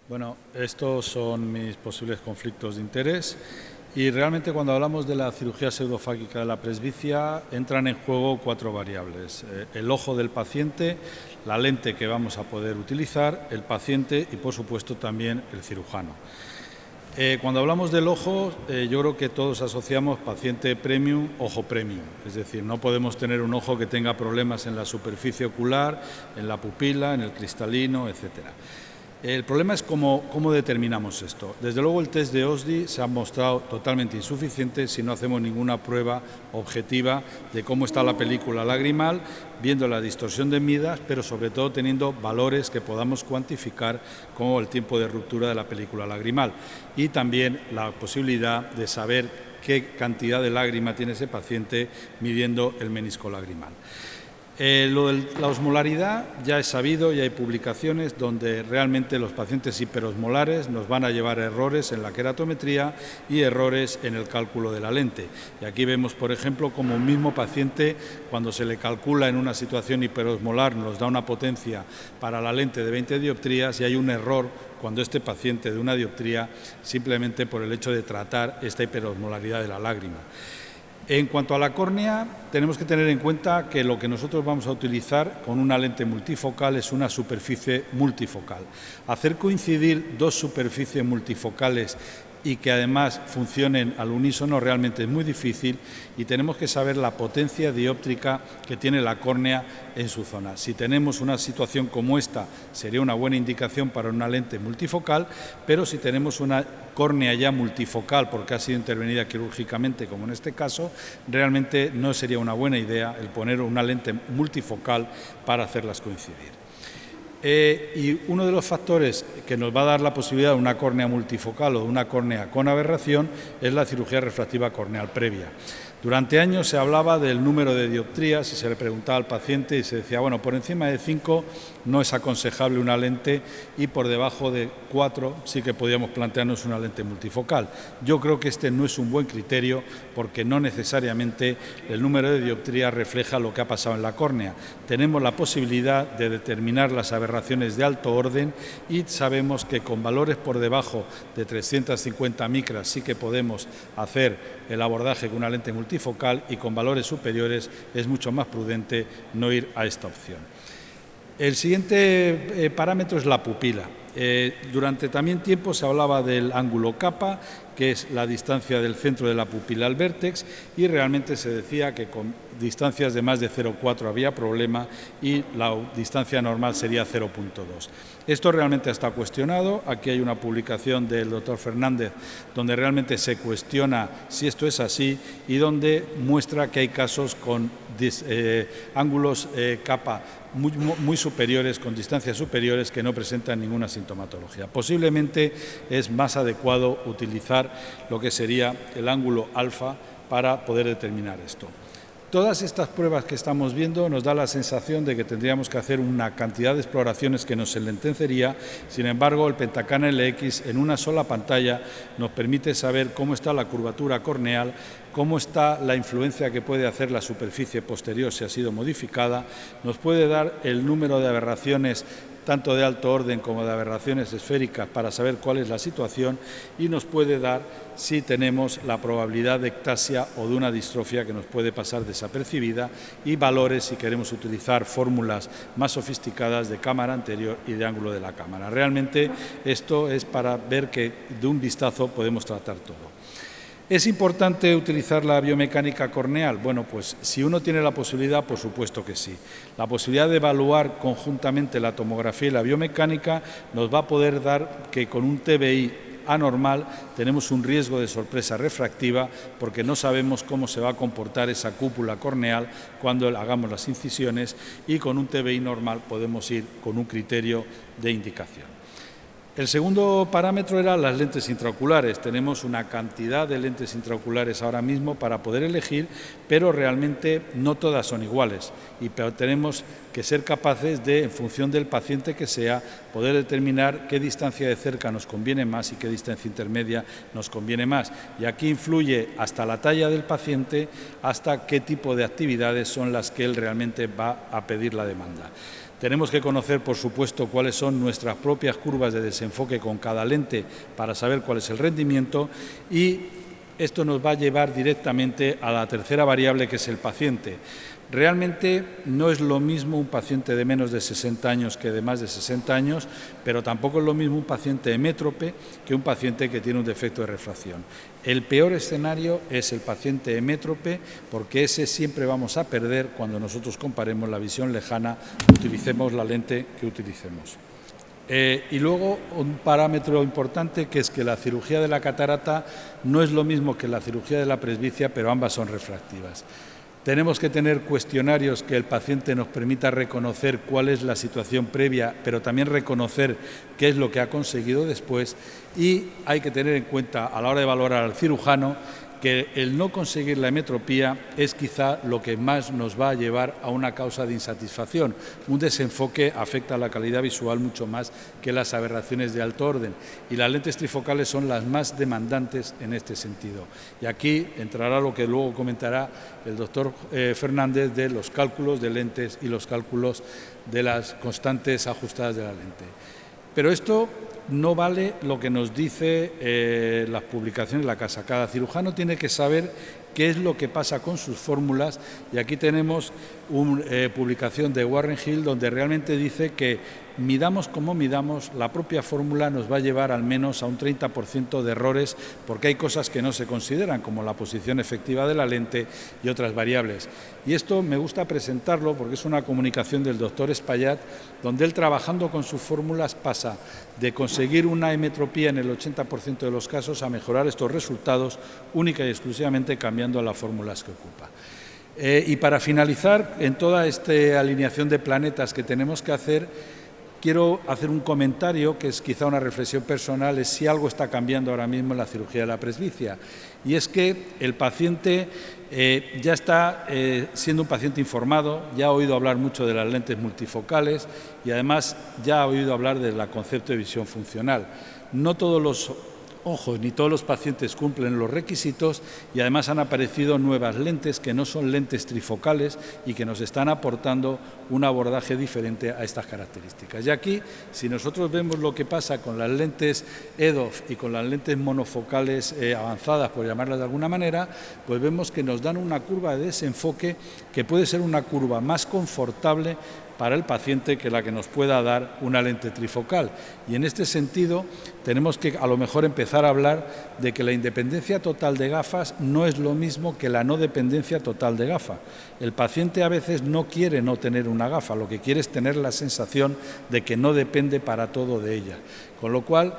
Bueno, estos son mis posibles conflictos de interés y realmente cuando hablamos de la cirugía pseudofágica de la presbicia entran en juego 4 variables. El ojo del paciente, la lente que vamos a poder utilizar, el paciente y por supuesto también el cirujano. Cuando hablamos del ojo, yo creo que todos asociamos paciente premium, ojo premium. Es decir, no podemos tener un ojo que tenga problemas en la superficie ocular, en la pupila, en el cristalino, etcétera. El problema es cómo determinamos esto. Desde luego el test de OSDI se ha mostrado totalmente insuficiente si no hacemos ninguna prueba objetiva de cómo está la película lagrimal, viendo la distorsión de Midas, pero sobre todo teniendo valores que podamos cuantificar como el tiempo de ruptura de la película lagrimal y también la posibilidad de saber qué cantidad de lágrima tiene ese paciente midiendo el menisco lagrimal. Lo de la osmolaridad ya es sabido, ya hay publicaciones donde realmente los pacientes hiperosmolares nos van a llevar errores en la queratometría y errores en el cálculo de la lente. Y aquí vemos, por ejemplo, como un mismo paciente, cuando se le calcula en una situación hiperosmolar, nos da una potencia para la lente de 20 dioptrías y hay un error cuando este paciente de una dioptría simplemente por el hecho de tratar esta hiperosmolaridad de la lágrima. En cuanto a la córnea, tenemos que tener en cuenta que lo que nosotros vamos a utilizar con una lente multifocal es una superficie multifocal. Hacer coincidir dos superficies multifocales y que además funcionen al unísono realmente es muy difícil y tenemos que saber la potencia dióptrica que tiene la córnea en su zona. Si tenemos una situación como esta, sería una buena indicación para una lente multifocal, pero si tenemos una córnea ya multifocal porque ha sido intervenida quirúrgicamente, como en este caso, realmente no sería una buena idea el poner una lente multifocal para hacerlas coincidir. Y uno de los factores que nos va a dar la posibilidad de una córnea multifocal o de una córnea con aberración es la cirugía refractiva corneal previa. Durante años se hablaba del número de dioptrías y se le preguntaba al paciente y se decía, bueno, por encima de 5 no es aconsejable una lente y por debajo de 4 sí que podíamos plantearnos una lente multifocal. Yo creo que este no es un buen criterio porque no necesariamente el número de dioptrías refleja lo que ha pasado en la córnea. Tenemos la posibilidad de determinar las aberraciones de alto orden y sabemos que con valores por debajo de 350 micras sí que podemos hacer el abordaje con una lente multifocal y con valores superiores es mucho más prudente no ir a esta opción. El siguiente parámetro es la pupila. Durante también tiempo se hablaba del ángulo capa, que es la distancia del centro de la pupila al vértex, y realmente se decía que con distancias de más de 0,4 había problema y la distancia normal sería 0,2. Esto realmente está cuestionado. Aquí hay una publicación del doctor Fernández donde realmente se cuestiona si esto es así y donde muestra que hay casos con ángulos capa muy superiores, con distancias superiores que no presentan ninguna sintomatología. Posiblemente es más adecuado utilizar lo que sería el ángulo alfa para poder determinar esto. Todas estas pruebas que estamos viendo nos da la sensación de que tendríamos que hacer una cantidad de exploraciones que nos enlentecería. Sin embargo, el Pentacana LX en una sola pantalla nos permite saber cómo está la curvatura corneal, cómo está la influencia que puede hacer la superficie posterior si ha sido modificada, nos puede dar el número de aberraciones tanto de alto orden como de aberraciones esféricas para saber cuál es la situación y nos puede dar si tenemos la probabilidad de ectasia o de una distrofia que nos puede pasar desapercibida y valores si queremos utilizar fórmulas más sofisticadas de cámara anterior y de ángulo de la cámara. Realmente esto es para ver que de un vistazo podemos tratar todo. ¿Es importante utilizar la biomecánica corneal? Bueno, pues si uno tiene la posibilidad, por supuesto que sí. La posibilidad de evaluar conjuntamente la tomografía y la biomecánica nos va a poder dar que con un TBI anormal tenemos un riesgo de sorpresa refractiva porque no sabemos cómo se va a comportar esa cúpula corneal cuando hagamos las incisiones y con un TBI normal podemos ir con un criterio de indicación. El segundo parámetro era las lentes intraoculares. Tenemos una cantidad de lentes intraoculares ahora mismo para poder elegir, pero realmente no todas son iguales y tenemos que ser capaces de, en función del paciente que sea, poder determinar qué distancia de cerca nos conviene más y qué distancia intermedia nos conviene más. Y aquí influye hasta la talla del paciente, hasta qué tipo de actividades son las que él realmente va a pedir la demanda. Tenemos que conocer, por supuesto, cuáles son nuestras propias curvas de desenfoque con cada lente para saber cuál es el rendimiento, y esto nos va a llevar directamente a la tercera variable, que es el paciente. Realmente no es lo mismo un paciente de menos de 60 años que de más de 60 años, pero tampoco es lo mismo un paciente hemétrope que un paciente que tiene un defecto de refracción. El peor escenario es el paciente hemétrope, porque ese siempre vamos a perder cuando nosotros comparemos la visión lejana, utilicemos la lente que utilicemos. Y luego un parámetro importante, que es que la cirugía de la catarata no es lo mismo que la cirugía de la presbicia, pero ambas son refractivas. Tenemos que tener cuestionarios que el paciente nos permita reconocer cuál es la situación previa, pero también reconocer qué es lo que ha conseguido después, y hay que tener en cuenta a la hora de valorar al cirujano que el no conseguir la hemetropía es quizá lo que más nos va a llevar a una causa de insatisfacción. Un desenfoque afecta a la calidad visual mucho más que las aberraciones de alto orden, y las lentes trifocales son las más demandantes en este sentido. Y aquí entrará lo que luego comentará el doctor Fernández, de los cálculos de lentes y los cálculos de las constantes ajustadas de la lente. Pero esto no vale lo que nos dice las publicaciones de la casa. Cada cirujano tiene que saber qué es lo que pasa con sus fórmulas, y aquí tenemos una publicación de Warren Hill donde realmente dice que midamos como midamos, la propia fórmula nos va a llevar al menos a un 30% de errores, porque hay cosas que no se consideran, como la posición efectiva de la lente y otras variables. Y esto me gusta presentarlo porque es una comunicación del doctor Espaillat, donde él, trabajando con sus fórmulas, pasa de conseguir una hemetropía en el 80% de los casos a mejorar estos resultados única y exclusivamente cambiando las fórmulas que ocupa. Y para finalizar, en toda esta alineación de planetas que tenemos que hacer, quiero hacer un comentario que es quizá una reflexión personal, es si algo está cambiando ahora mismo en la cirugía de la presbicia, y es que el paciente ya está siendo un paciente informado, ya ha oído hablar mucho de las lentes multifocales y además ya ha oído hablar del concepto de visión funcional. No todos los ojos ni todos los pacientes cumplen los requisitos, y además han aparecido nuevas lentes que no son lentes trifocales y que nos están aportando un abordaje diferente a estas características. Y aquí, si nosotros vemos lo que pasa con las lentes EDOF y con las lentes monofocales avanzadas, por llamarlas de alguna manera, pues vemos que nos dan una curva de desenfoque que puede ser una curva más confortable para el paciente que la que nos pueda dar una lente trifocal. Y en este sentido tenemos que a lo mejor empezar a hablar de que la independencia total de gafas no es lo mismo que la no dependencia total de gafa. El paciente a veces no quiere no tener una gafa, lo que quiere es tener la sensación de que no depende para todo de ella. Con lo cual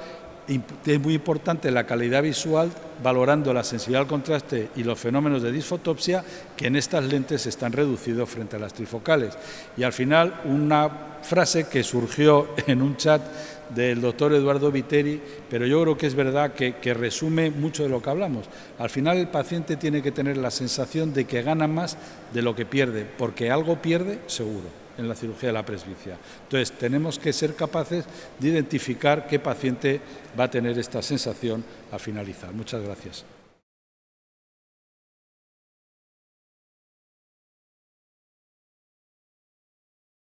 es muy importante la calidad visual, valorando la sensibilidad al contraste y los fenómenos de disfotopsia, que en estas lentes están reducidos frente a las trifocales. Y al final, una frase que surgió en un chat del doctor Eduardo Viteri, pero yo creo que es verdad que resume mucho de lo que hablamos. Al final el paciente tiene que tener la sensación de que gana más de lo que pierde, porque algo pierde seguro en la cirugía de la presbicia. Entonces, tenemos que ser capaces de identificar qué paciente va a tener esta sensación al finalizar. Muchas gracias.